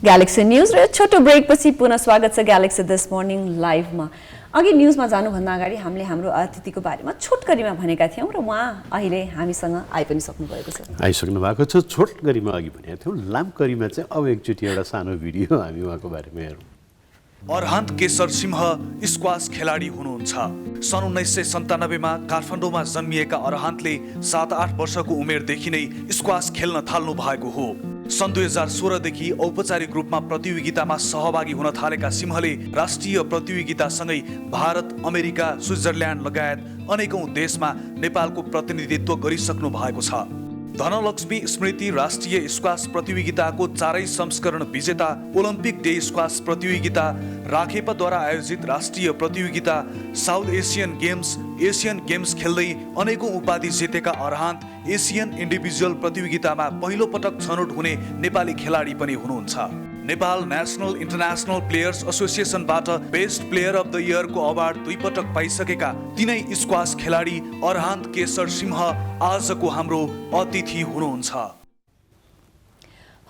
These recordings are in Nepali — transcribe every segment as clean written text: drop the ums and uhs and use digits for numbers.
ग्यालेक्सी न्यूज र छोटो ब्रेक पछि पुनः स्वागत छ ग्यालेक्सी दिस मर्निङ लाइभमा। अघि न्यूजमा जानुभन्दा अगाडि हामीले हाम्रो अतिथिको बारेमा छोटकरीमा भनेका थियौँ र उहाँ अहिले हामीसँग आइ पनि सक्नु भएको छ। आइसक्नु भएको छ। छोटकरीमा अघि भनेका थियौँ, लामकरीमा चाहिँ अब एकचोटि एउटा सानो भिडियो हामी उहाँको बारेमा हेरौँ। अर्हान्त केसर सिंह स्क्वास खेलाडी हुनुहुन्छ। सन् 1997 मा काठमाडौँमा जन्मिएका अर्हान्तले 7-8 वर्षको उमेरदेखि नै स्क्वास खेल्न थाल्नु भएको हो। सन् 2016 देखि औपचारिक रूपमा प्रतियोगितामा सहभागी हुन थालेका सिंहले राष्ट्रिय प्रतियोगितासँगै भारत, अमेरिका, स्विट्जरल्यान्ड लगायत अनेकौं देशमा नेपालको प्रतिनिधित्व गरिसक्नु भएको छ। धनलक्ष्मी स्मृति राष्ट्रिय स्क्वास प्रतियोगिताको 4 संस्करण विजेता, ओलम्पिक डे स्क्वास प्रतियोगिता, राखेपाद्वारा आयोजित राष्ट्रिय प्रतियोगिता, साउथ एसियन गेम्स खेल्दै अनेकौं उपाधि जितेका अर्हान्त एसियन इन्डिभिजुअल प्रतियोगितामा पहिलो पटक छनौट हुने नेपाली खेलाडी पनि हुनुहुन्छ। नेपाल नेसनल इन्टरनेसनल प्लेयर्स एसोसिएसनबाट बेस्ट प्लेयर अफ द इयरको अवार्ड 2 पटक पाइसकेका तिनै स्क्वास खेलाडी अर्हान्त केसर सिंह आजको हाम्रो अतिथि हुनुहुन्छ।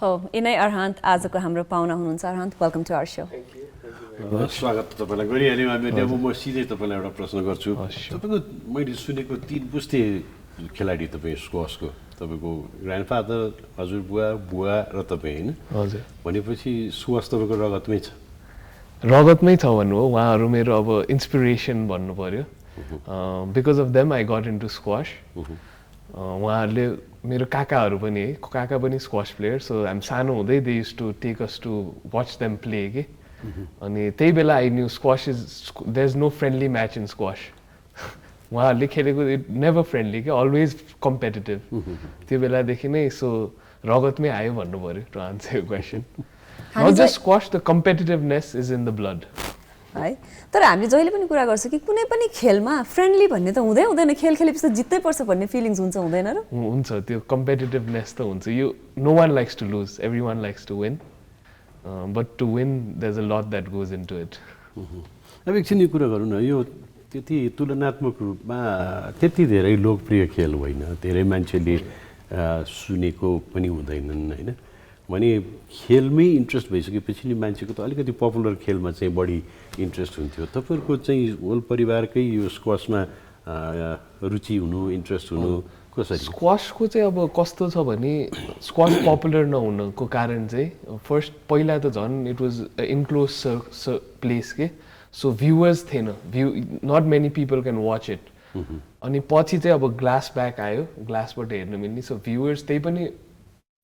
हो, यिनै अर्हान्त आजको हाम्रो पाहुना हुनुहुन्छ। अर्हान्त, वेलकम टु आवर शो। स्वागत तपाईँलाई गरिहाल्यौँ हामी। अब म सिधै तपाईँलाई एउटा प्रश्न गर्छु। तपाईँको मैले सुनेको 3 पुस्ते खेलाडी तपाईँ स्क्वासको, तपाईँको ग्रान्डफादर, हजुरबुवा, बुवा र तपाईँ, होइन? हजुर। भनेपछि स्क्वास तपाईँको रगतमै छ? रगतमै छ भन्नु हो। उहाँहरू मेरो अब इन्सपिरेसन भन्नु पर्यो। Because of them I got into squash. उहाँहरूले मेरो काकाहरू पनि है, काका पनि स्क्वास प्लेयर। सो हामी सानो हुँदै they use to take us to watch them play के। अनि त्यही बेला I knew squash is there is no friendly match in squash. उहाँहरूले खेलेको नेभर फ्रेन्डली के, अलवेज कम्पिटिटिभ। त्यो बेलादेखि नै सो रगतमै आयो भन्नु पर्यो टु आन्सर यो question. Not just squash, the competitiveness is in the blood है। तर हामीले जहिले पनि कुरा गर्छौँ कि कुनै पनि खेलमा फ्रेन्डली भन्ने त हुँदैन। खेल खेलेपछि जित्नै पर्छ भन्ने फिलिङ्स हुन्छ, हुँदैन र? हुन्छ, त्यो कम्पिटिटिभनेस त हुन्छ। यो no one likes to lose, everyone likes to win, but to win there is a lot that goes into it. अब एकछिन यो कुरा गरौँ न। यो त्यति तुलनात्मक रूपमा त्यति धेरै लोकप्रिय खेल होइन, धेरै मान्छेले सुनेको पनि हुँदैनन्, होइन? भने खेलमै इन्ट्रेस्ट भइसकेपछि नि मान्छेको त अलिकति पपुलर खेलमा चाहिँ बढी इन्ट्रेस्ट हुन्थ्यो। तपाईँहरूको चाहिँ होल परिवारकै यो स्क्वासमा रुचि हुनु, इन्ट्रेस्ट हुनु कसरी? स्क्वासको चाहिँ अब कस्तो छ भने, स्क्वास पपुलर नहुनुको कारण चाहिँ फर्स्ट पहिला त झन् इट वाज इन्क्लोज प्लेस के, सो भ्युवर्स थिएन, not many people can watch it. अनि पछि चाहिँ अब ग्लास ब्याक आयो, ग्लासबाट हेर्न मिल्ने, सो भ्युवर्स त्यही पनि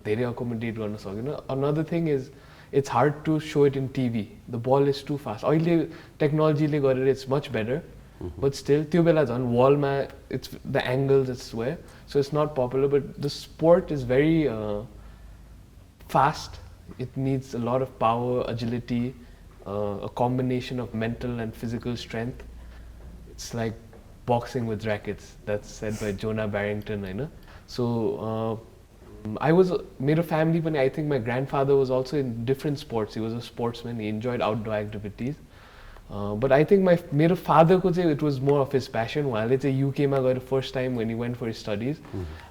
धेरै अकोमोडेट गर्न सकेन। Another thing is it's hard to show it in TV, the ball is too fast. अहिले टेक्नोलोजीले गरेर it's much better, but still त्यो बेला झन् वालमा it's the angles it's where, so it's not popular. But the sport is very fast, it needs a lot of power, agility, a combination of mental and physical strength. It's like boxing with rackets. That's said by Jonah Barrington, I know. So I was, मेरो family पनि, I think my grandfather was also in different sports. He was a sportsman. He enjoyed outdoor activities. But I think मेरो father को चाहिँ it was more of his passion. उहाँले चाहिँ UK मा गएर first time when he went for his studies.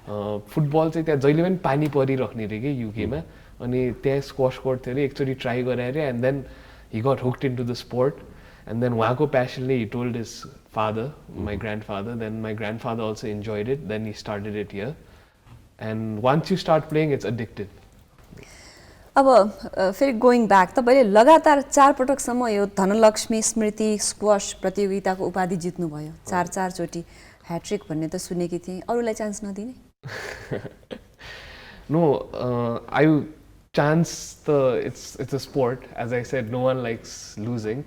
Football चाहिँ त्यहाँ जहिले पनि पानी परिराख्ने रे के UK मा, अनि त्यहाँ स्क्वास कोर्ट थियो अरे, एकचोटि ट्राई गराएर and then he got hooked into the sport, and then उहाँको passionले he told his father, my grandfather, then my grandfather also enjoyed it, then he started it here, and once you start playing it's addictive. अब फेरि गोइङ ब्याक, तपाईँले लगातार 4 पटकसम्म यो धनलक्ष्मी स्मृति स्क्वास प्रतियोगिताको उपाधि जित्नुभयो। 4 चोटि ह्याट्रिक भन्ने त सुनेकी थिएँ, अरूलाई चान्स नदिने? No, I chance it's a sport. As I said, no one likes losing,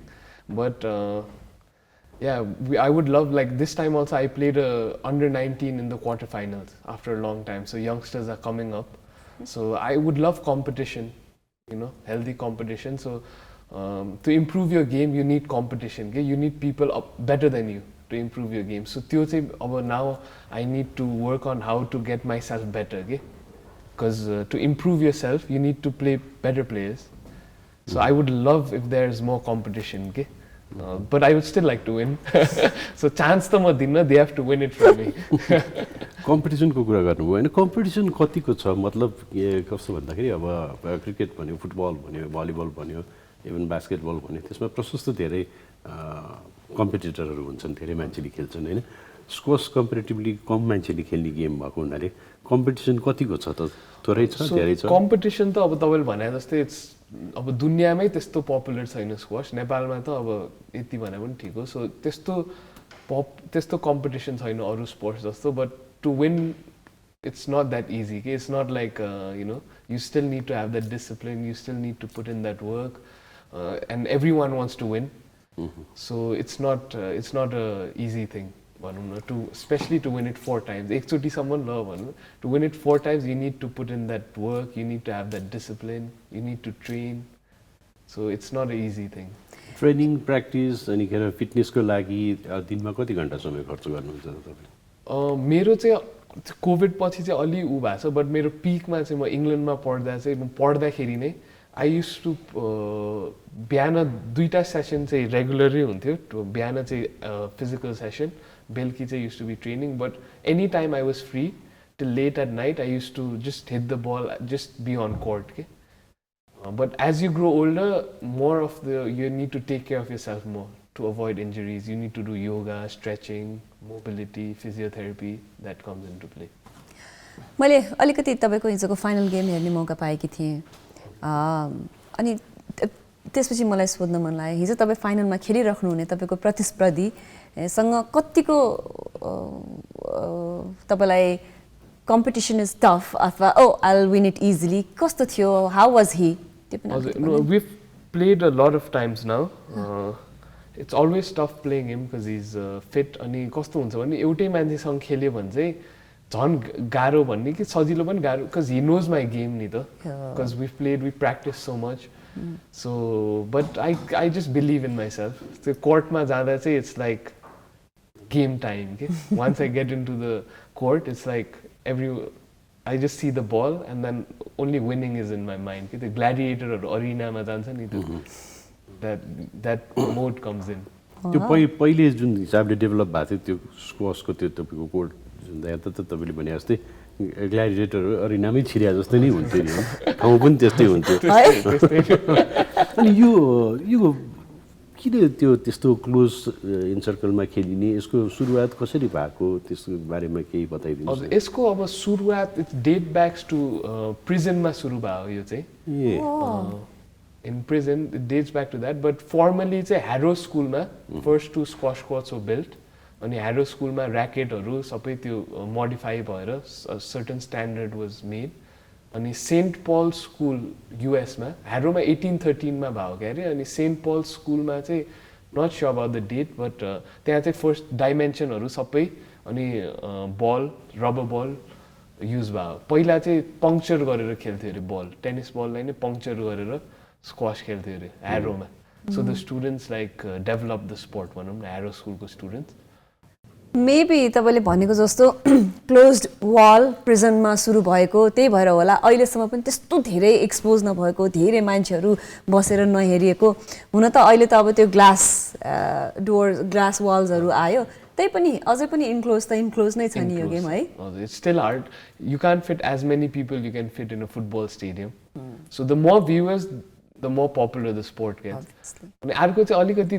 but yeah, I would love, like this time also I played under 19 in the quarterfinals after a long time. So youngsters are coming up. So I would love competition, you know, healthy competition. So to improve your game, you need competition. Okay? You need people up better than you to improve your game. So now I need to work on how to get myself better. Okay? Because to improve yourself, you need to play better players. So I would love if there's more competition. Okay? But I would still like to win. So chance त म दिन्न, they have to win it from me. कम्पिटिसनको कुरा गर्नुभयो होइन कम्पिटिसन कतिको छ मतलब कस्तो भन्दाखेरि अब क्रिकेट भन्यो फुटबल भन्यो भलिबल भन्यो इभन बास्केटबल भन्यो त्यसमा प्रशस्त धेरै कम्पिटिटरहरू हुन्छन् धेरै मान्छेले खेल्छन् होइन स्क्वास कम्पेरिटिभली कम मान्छेले खेल्ने गेम भएको हुनाले कम्पिटिसन कतिको छ त थोरै छ धेरै छ कम्पिटिसन त अब तपाईँले भने जस्तै इट्स अब दुनियाँमै त्यस्तो पपुलर छैन स्क्वास नेपालमा त अब यति भने पनि ठिक हो सो त्यस्तो कम्पिटिसन छैन अरू स्पोर्ट्स जस्तो but to win it's not that easy. Okay? It's not like, you still need to have that discipline, you still need to put in that work, and everyone wants to win. Mm-hmm. So it's not a easy thing, especially to win it 4 times. To win it 4 times, you need to put in that work, you need to have that discipline, you need to train. So it's not an easy thing. Training, practice, अनि फिटनेसको लागि दिनमा कति घण्टा समय खर्च गर्नुहुन्छ तपाईले? मेरो चाहिँ कोभिड पछि चाहिँ अलि उ भएको छ बट मेरो पिकमा चाहिँ म इङ्ल्यान्डमा पढ्दा चाहिँ म पढ्दाखेरि नै आई युज टु बिहान 2टा सेसन चाहिँ रेगुलरै हुन्थ्यो बिहान चाहिँ फिजिकल सेसन बेलुकी चाहिँ use to be training but any time I was free till late at night I use to just hit the ball just be on court के but as you grow older more of the you need to take care of yourself more to avoid injuries. You need to do yoga, stretching, mobility, physiotherapy. That comes into play. मैले अलिकति तपाईको हिजोको फाइनल गेम हेर्ने मौका पाएकी थिएँ अनि त्यसपछि मलाई सोध्न मन लाग्यो हिजो तपाईँ फाइनलमा खेलिराख्नु हुने तपाईको प्रतिस्पर्धीसँग कतिको तपाईलाई कम्पिटिसन इज टफ अथवा I will win it easily कस्तो थियो how was he No, we've played a lot of times now. It's always tough playing him because he's fit अनि कस्तो हुन्छ भने एउटै मान्छेसँग खेल्यो भने चाहिँ झन् गाह्रो भन्ने कि सजिलो पनि गाह्रो because he knows my game नि त because we practice so much so but I just believe in myself त्यो कोर्टमा जाँदा चाहिँ it's like game time के once I get into the court it's like I just see the ball and then only winning is in my mind के त्यो ग्ल्याडिएटरहरू अरिनामा जान्छ नि त्यो that mode comes in. त्यो पहिले जुन हिसाबले डेभलप भएको थियो त्यो स्क्वासको त्यो तपाईँको कोर्ट जुन यहाँ त तपाईँले भने जस्तै ग्ल्याडिएटरहरू अरिनामै छिरिया जस्तै नै हुन्थ्यो नि ठाउँ पनि त्यस्तै हुन्थ्यो अनि यो किन त्यो त्यस्तो क्लोज इन सर्कलमा खेलिने यसको सुरुवात कसरी भएको त्यसको बारेमा केही बताइदिनुहोस् हजुर यसको अब सुरुवात इट्स डेट ब्याक्स टु प्रिजनमा सुरु भयो यो चाहिँ in prison, it dates back to that. But formally, it's a Harrow school ma first 2 squash courts were built. And Harrow school ma racket haru sabai tyo modify bhayera a certain standard was made. And St. Paul's School US ma Harrow ma 1813 ma bhayo ke are and St. Paul's School ma chai not sure about the date but त्यहाँ चाहिँ first dimension haru sabai अनि ball rubber ball use भयो पहिला चाहिँ puncture गरेर खेल्थ्यो अरे ball tennis ball लाई नै puncture गरेर स्क्वाश खेल्थ्यो अरे aroma so the students like develop the sport भनौँ न एरो स्कुलको स्टुडेन्ट्स मेबी तपाईँले भनेको जस्तो क्लोज्ड वाल प्रिजनमा सुरु भएको त्यही भएर होला अहिलेसम्म पनि त्यस्तो धेरै एक्सपोज नभएको धेरै मान्छेहरू बसेर नहेरिएको हुन त अहिले त अब त्यो ग्लास डोर ग्लास वाल्सहरू आयो त्यही पनि अझै पनि इन्क्लोज नै छ नि यो गेम है it's still hard you can fit as many people you can fit in a football stadium so the more viewers the more popular the sport gets. And arko चाहिँ अलिकति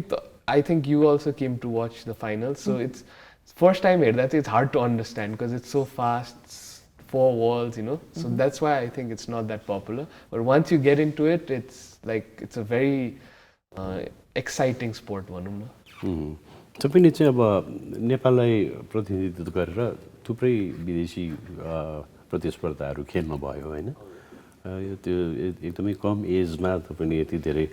I think you also came to watch the finals so it's first time here that it's hard to understand because it's so fast it's 4 walls so that's why I think it's not that popular but once you get into it it's like it's a very exciting sport भनौँ न तपाईले चाहिँ अब नेपाललाई प्रतिनिधित्व गरेर थुप्रै विदेशी प्रतिस्पर्धाहरू खेल्नु भयो हैन त्यो एकदमै कम एजमा तपाईले यति धेरै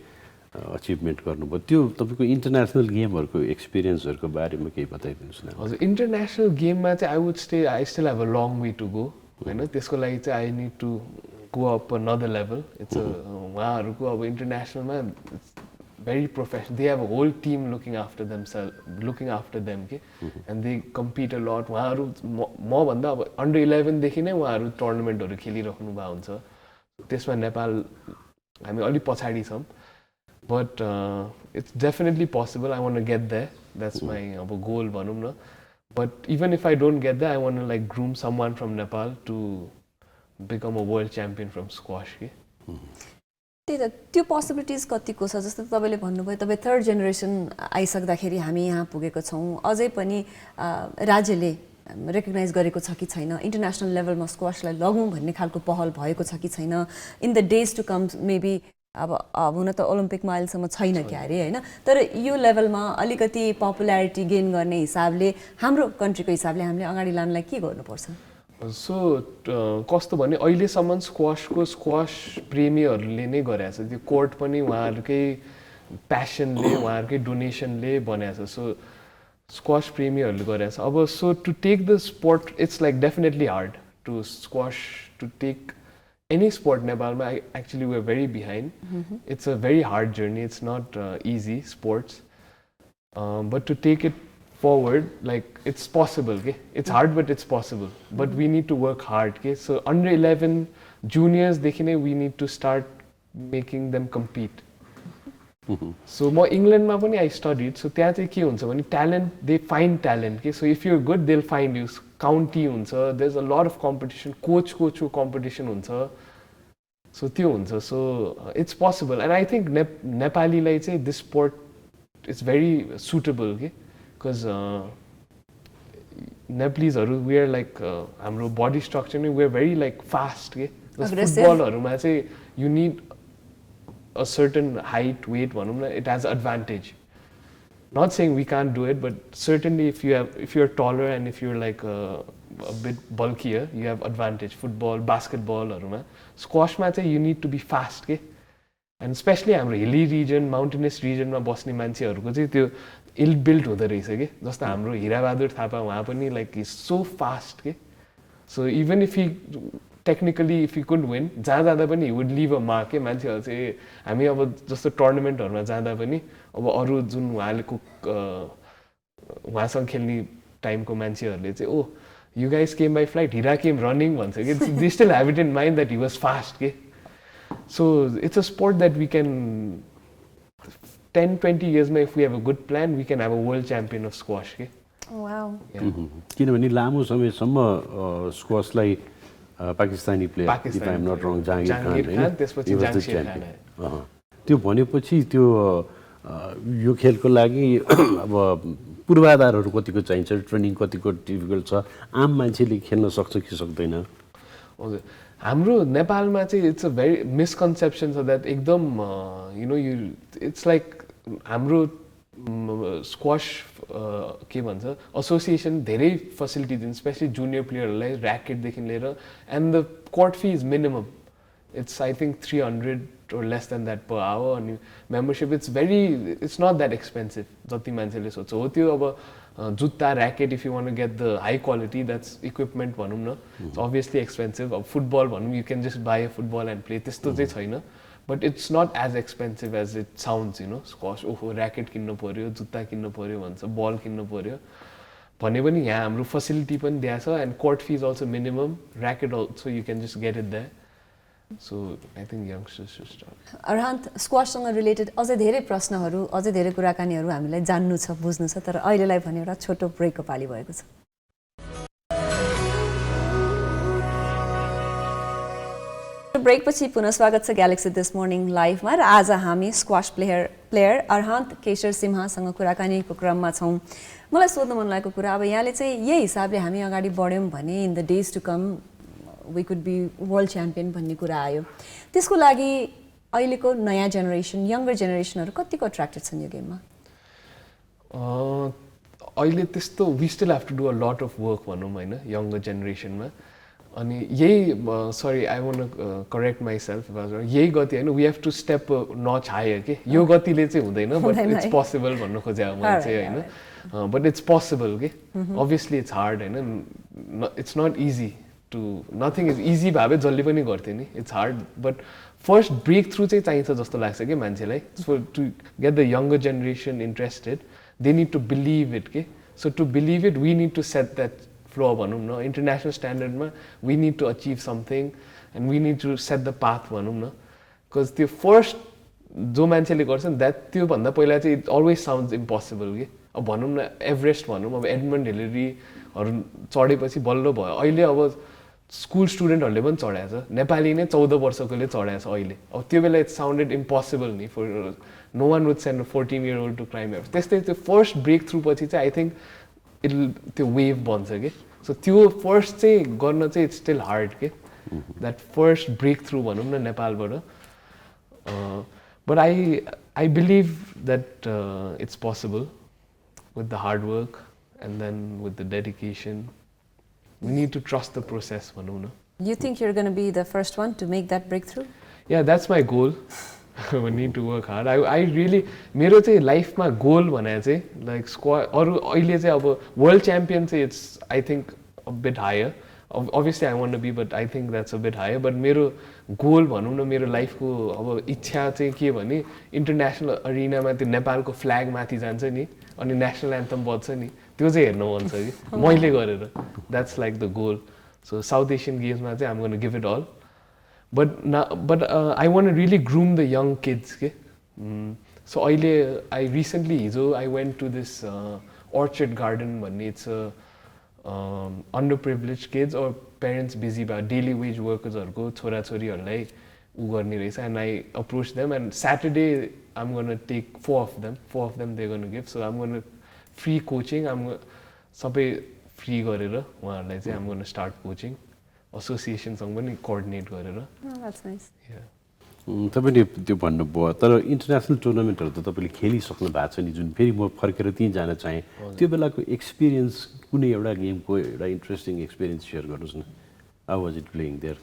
अचिभमेन्ट गर्नुभयो त्यो तपाईको इन्टरनेसनल गेमहरुको एक्सपिरियन्सहरुको बारेमा केही बताइदिनुस् न हजुर इन्टरनेसनल गेममा चाहिँ I would stay I still have a long way to go हैन त्यसको लागि चाहिँ I need to go up another level it's उहाँहरुको अब इन्टरनेसनलमा very professional they have a whole team looking after them के and they compete a lot उहाँहरु म भन्दा अब अन्डर 11 देखि नै उहाँहरु टुर्नामेन्टहरु खेलिराख्नु भएको हुन्छ त्यसमा नेपाल हामी अलि पछाडी छौं But it's definitely possible. I want to get there. That's my goal, भनौँ न. But even if I don't get there, I want to like groom someone from Nepal to become a world champion from squash. के. त्यही त त्यो पोसिबिलिटिज कतिको छ जस्तो तपाईँले भन्नुभयो तपाईँ थर्ड जेनेरेसन आइसक्दाखेरि हामी यहाँ पुगेको छौँ अझै पनि राज्यले रेकग्नाइज गरेको छ कि छैन इन्टरनेसनल लेभलमा स्क्वासलाई लगौँ भन्ने खालको पहल भएको छ कि छैन in the days to come maybe अब हुन त ओलम्पिकमा अहिलेसम्म छैन क्या अरे होइन तर यो लेभलमा अलिकति पपुल्यारिटी गेन गर्ने हिसाबले हाम्रो कन्ट्रीको हिसाबले हामीले अगाडि लानलाई के गर्नुपर्छ सो कस्तो भने अहिलेसम्म स्क्वास प्रेमीहरूले नै गरेको छ त्यो कोर्ट पनि उहाँहरूकै प्यासनले उहाँहरूकै डोनेसनले बनाएको छ सो स्क्वास प्रेमीहरूले गरेको छ अब so to take the sport it's like definitely hard to squash to take any sport Nepalma actually we're very behind it's a very hard journey it's not easy sports but to take it forward like it's possible okay? It's hard but it's possible but we need to work hard okay? So under 11 juniors देखि नै we need to start making them compete so म इङ्ल्यान्डमा पनि I studied so त्यहाँ चाहिँ के हुन्छ भने talent they find talent okay? So if you're good they'll find you county हुन्छ there's a lot of competition coach को competition हुन्छ so त्यो हुन्छ so it's possible and I think नेपालीलाई चाहिँ this sport is very suitable okay? Because Nepalese we are like हाम्रो body structure we are very like fast okay? Footballहरूमा चाहिँ you need a certain height weight भनौँ न it has advantage not saying we can't do it but certainly if you're taller and if you're like a bit bulkier you have advantage football basketballहरूमा squashमा चाहिँ you need to be fast के and especially हाम्रो hilly region mountainous region मा बस्ने मान्छेहरूको चाहिँ त्यो ill built हुँदो रहेछ के जस्तो हाम्रो हिराबहादुर थापा उहाँ पनि like he's so fast के so even if he technically if he could win जहाँ जाँदा पनि he would leave a mark के मान्छेहरू चाहिँ हामी अब जस्तो टुर्नामेन्टहरुमा जाँदा पनि अब अरु जुन उहाँको उहाँसँग खेल्ने टाइमको मान्छेहरूले चाहिँ ओ you guys came by flight Hira came running भन्छ के they still have it in mind that he was fast के so it's a sport that we can 10-20 years मा if we have a good plan we can have a world champion of squash के wow किनभने लामो समयसम्म स्क्वासलाई Pakistani player if I am not wrong Jahangir Khan त्यसपछि जाङ्सिर खान त्यो भनेपछि त्यो यो खेलको लागि अब पूर्वाधारहरू कतिको चाहिन्छ ट्रेनिङ कतिको डिफिकल्ट छ आम मान्छेले खेल्न सक्छ कि सक्दैन हजुर हाम्रो नेपालमा चाहिँ इट्स अ भेरी मिसकन्सेप्सन छ द्याट एकदम you know you it's like हाम्रो स्क्वास के भन्छ एसोसिएसन धेरै फेसिलिटी दिन्छ स्पेशली जुनियर प्लेयरहरूलाई ऱ्याकेटदेखि लिएर and the court fee is minimum it's I think 300 or less than that per hour and membership it's not that expensive जति मान्छेले सोच्छ हो त्यो अब जुत्ता racket if you want to get the high quality that's equipment भनौँ न it's obviously expensive अब फुटबल भनौँ you can just buy a football and play त्यस्तो चाहिँ छैन but it's not as expensive as it sounds you know squash ओहो ऱ्याकेट किन्नु पर्यो जुत्ता किन्नु पर्यो भन्छ बल किन्नु पर्यो भने पनि यहाँ हाम्रो फेसिलिटी पनि दिएको छ and court fee is also minimum racket also you can just get it there so I think youngsters should start Arhant स्क्वाससँग रिलेटेड अझै धेरै प्रश्नहरू अझै धेरै कुराकानीहरू हामीलाई जान्नु छ बुझ्नु छ तर अहिलेलाई भने एउटा छोटो ब्रेकको पाली भएको छ ब्रेकपछि पुनः स्वागत छ ग्यालेक्सी दिस मर्निङ लाइभमा र आज हामी स्क्वास प्लेयर अर्हान्त केशर सिम्हासँग कुराकानीको क्रममा छौँ मलाई सोध्न मन लागेको कुरा अब यहाँले चाहिँ यही हिसाबले हामी अगाडि बढ्यौँ भने in the days to come we could be world champion भन्ने कुरा आयो त्यसको लागि अहिलेको नयाँ जेनेरेसन यङ्गर जेनेरेसनहरू कतिको एट्र्याक्टेड छन् यो गेममा अहिले त्यस्तो we still have to do a lot of work भनौँ होइन यङ्गर जेनेरेसनमा अनि यही sorry I want correct myself यही गति होइन we have to step notch higher के यो गतिले चाहिँ हुँदैन बट इट्स पोसिबल भन्नु खोजेँ मैले चाहिँ होइन बट इट्स पोसिबल के अभियसली इट्स हार्ड होइन it's not easy to nothing is easy भए जसले पनि गर्थ्यो नि it's hard but first breakthrough चाहिँ चाहिन्छ जस्तो लाग्छ कि मान्छेलाई so to get the younger generation interested they need to believe it के so to believe it we need to set that flow भनौँ न इन्टरनेसनल स्ट्यान्डर्डमा we need to achieve something and we need to set the path भनौँ न बिकज त्यो फर्स्ट जो मान्छेले गर्छ नि त्योभन्दा पहिला चाहिँ इट अलवेज साउन्ड्स इम्पोसिबल कि अब भनौँ न एभरेस्ट भनौँ अब एडमन्ड हिलेरीहरू चढेपछि बल्ल भयो अहिले अब स्कुल स्टुडेन्टहरूले पनि चढाएको छ नेपाली नै 14 वर्षकोले चढाएको छ अहिले अब त्यो बेला इट साउन्डेड इम्पोसिबल नि for no one would send 14-year-old to climb Everest त्यस्तै त्यो फर्स्ट ब्रेक थ्रु पछि चाहिँ आई थिङ्क त्यो वेभ बन्छ कि सो त्यो फर्स्ट चाहिँ गर्न चाहिँ इट्स स्टिल हार्ड के द्याट फर्स्ट ब्रेक थ्रु भनौँ न नेपालबाट but I believe that it's possible with the hard work and then with the dedication. We need to trust the process, Manuna. You think you're going to be the first one to make that breakthrough? Yeah, that's my goal. We need to work hard. I really, मेरो चाहिँ लाइफमा गोल भने चाहिँ लाइक अरू अहिले चाहिँ अब वर्ल्ड च्याम्पियन चाहिँ it's I think a bit higher obviously I want to be but I think that's a bit higher but मेरो गोल भनौँ न मेरो लाइफको अब इच्छा चाहिँ के भने इन्टरनेसनल अरिनामा त्यो नेपालको फ्ल्याग माथि जान्छ नि अनि नेसनल एन्थम बज्छ नि त्यो चाहिँ हेर्न मन छ कि मैले गरेर that's like the goal so South Asian गेम्समा चाहिँ I'm gonna give it all but I want really groom the young kids के सो अहिले आई रिसेन्टली हिजो I went to this orchard garden भन्ने it's underprivileged kids or parents busy about daily wage workersहरूको छोराछोरीहरूलाई उ गर्ने रहेछ and I approached them and Saturday I'm going to take four of them they're going to give so I'm going to free coaching सबै फ्री गरेर उहाँहरूलाई चाहिँ I'm going to start coaching associationसँग पनि coordinate गरेर That's nice. Yeah. तपाईँले त्यो भन्नुभयो तर इन्टरनेसनल टुर्नामेन्टहरू त तपाईँले खेलिसक्नु भएको छ नि जुन फेरि म फर्केर त्यहीँ जान चाहेँ त्यो बेलाको एक्सपिरियन्स कुनै एउटा गेमको एउटा इन्ट्रेस्टिङ एक्सपिरियन्स सेयर गर्नुहोस् न how was it playing there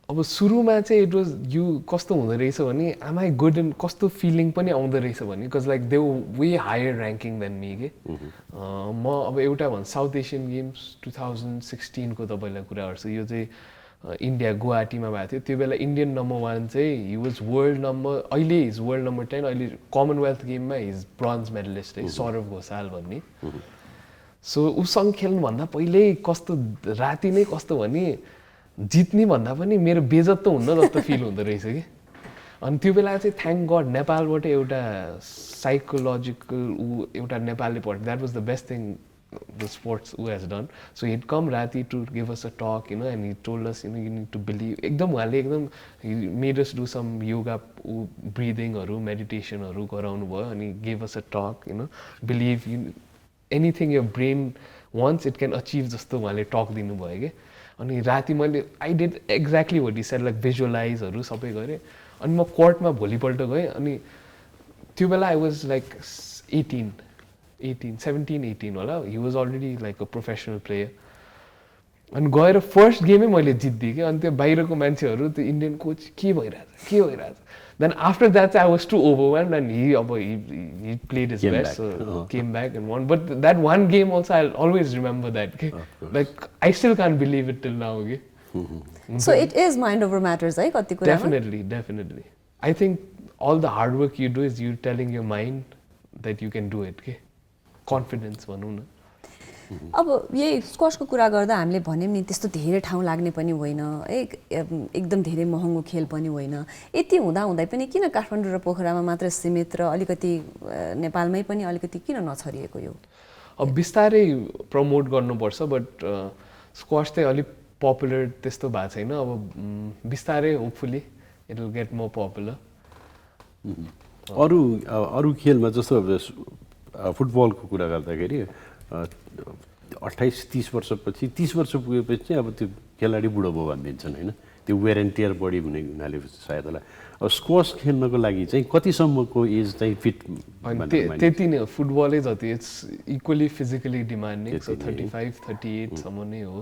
अब सुरुमा चाहिँ इट वाज यु कस्तो हुँदो रहेछ भने आम आई गुड इन कस्तो फिलिङ पनि आउँदो रहेछ भने because like they were higher ranking than me के म अब एउटा भन्छ साउथ एसियन गेम्स 2016 को तपाईँलाई कुरा गर्छु यो चाहिँ इन्डिया गुवाहाटीमा भएको थियो त्यो बेला इन्डियन नम्बर 1 चाहिँ हि वाज वर्ल्ड नम्बर अहिले इज वर्ल्ड नम्बर 10 अहिले कमनवेल्थ गेममा इज ब्रोन्ज मेडलिस्ट है सौरभ घोषाल भन्ने सो उसँग खेल्नुभन्दा पहिल्यै कस्तो राति नै कस्तो भने जित्ने भन्दा पनि मेरो बेइज्जत त हुन्न जस्तो फिल हुँदो रहेछ कि अनि त्यो बेला चाहिँ थ्याङ्क गड नेपालबाट एउटा साइकोलोजिकल एउटा नेपालले पढ्यो that was the best thing the sports who has done so he'd come rati to give us a talk and he told us you need to believe he made us do some yoga breathing or meditation or garaunu bhayo and he gave us a talk believe anything your brain wants it can achieve jasto uhanle talk dinu bhayo ke ani rati मैले I did exactly what he said like visualize haru sabai gare ani ma court ma bholi palta gae ani त्यो बेला I was like 17-18 होला he was already like a professional player अनि गएर फर्स्ट गेमै मैले जित्दिएँ कि अनि त्यो बाहिरको मान्छेहरू त्यो इन्डियन कोच के भइरहेछ देन आफ्टर द्याट चाहिँ I was to overwhelmed and he played his best so came back and won but that one game also I'll always remember that like I still can't believe it till now okay So it is mind over matters है कति कुरामा definitely I think all the hard work you do is you telling your mind that you can do it okay confidence भनौँ न अब यही स्क्वासको कुरा गर्दा हामीले भन्यौँ नि त्यस्तो धेरै ठाउँ लाग्ने पनि होइन एकदम धेरै महँगो खेल पनि होइन यति हुँदाहुँदै पनि किन काठमाडौँ र पोखरामा मात्र सीमित र अलिकति नेपालमै पनि अलिकति किन नछरिएको यो अब बिस्तारै प्रमोट गर्नुपर्छ बट स्क्वास चाहिँ अलिक पपुलर त्यस्तो भएको छैन अब बिस्तारै hopefully it will get more popular अरू खेलमा जस्तो फुटबलको कुरा गर्दाखेरि 28-30 वर्षपछि 30 वर्ष पुगेपछि चाहिँ अब त्यो खेलाडी बुढो भयो भनिदिन्छन् होइन त्यो वेयर एन्ड टियर बढी हुने हुनाले सायद होला अब स्क्वास खेल्नको लागि चाहिँ कतिसम्मको एज चाहिँ फिट त्यति नै हो फुटबलै जति it's equally physically demanding so 35-38 सम्म नै हो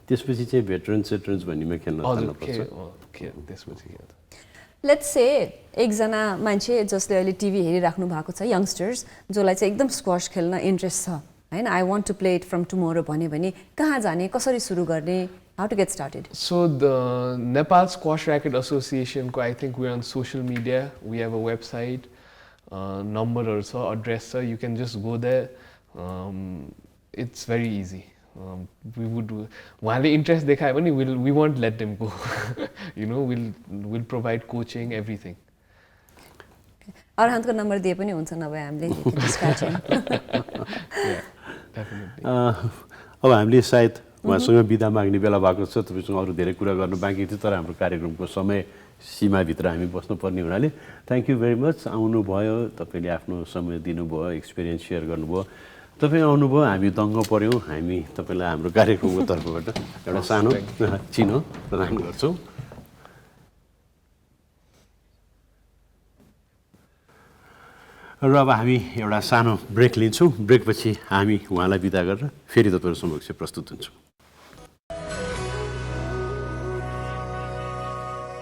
त्यसपछि चाहिँ भेटरन्स भन्नेमा खेल्न थाल्नुपर्छ त्यसपछि लेट्स से एकजना मान्छे जसले अहिले टिभी हेरिराख्नु भएको छ यङ्स्टर्स जसलाई चाहिँ एकदम स्क्वास खेल्न इन्ट्रेस्ट छ होइन I want to play it from tomorrow भन्यो भने कहाँ जाने कसरी सुरु गर्ने how to get started so the Nepal squash racket एसोसिएसनको I think we on social media we have a website नम्बरहरू छ एड्रेस छ you can just go there it's very easy We would, उहाँले इन्ट्रेस्ट देखायो भने we won't let them go. You know, we'll provide coaching, everything. अरहन्तको नम्बर दिए पनि हुन्छ नभए हामीले dispatch him. Yeah, definitely. अब हामीले सायद उहाँसँग बिदा माग्ने बेला भएको छ तपाईँसँग अरू धेरै कुरा गर्नु बाँकी थियो तर हाम्रो कार्यक्रमको समय सीमाभित्र हामी बस्नुपर्ने हुनाले थ्याङ्क यू भेरी मच आउनुभयो तपाईँले आफ्नो समय दिनुभयो एक्सपिरियन्स सेयर गर्नुभयो तपाईँ आउनुभयो हामी दङ्ग पऱ्यौँ हामी तपाईँलाई हाम्रो कार्यक्रमको तर्फबाट एउटा सानो चिनो प्रदान गर्छौँ र अब हामी एउटा सानो ब्रेक लिन्छौँ ब्रेकपछि हामी उहाँलाई बिदा गरेर फेरि तपाईँहरू समक्ष प्रस्तुत हुन्छौँ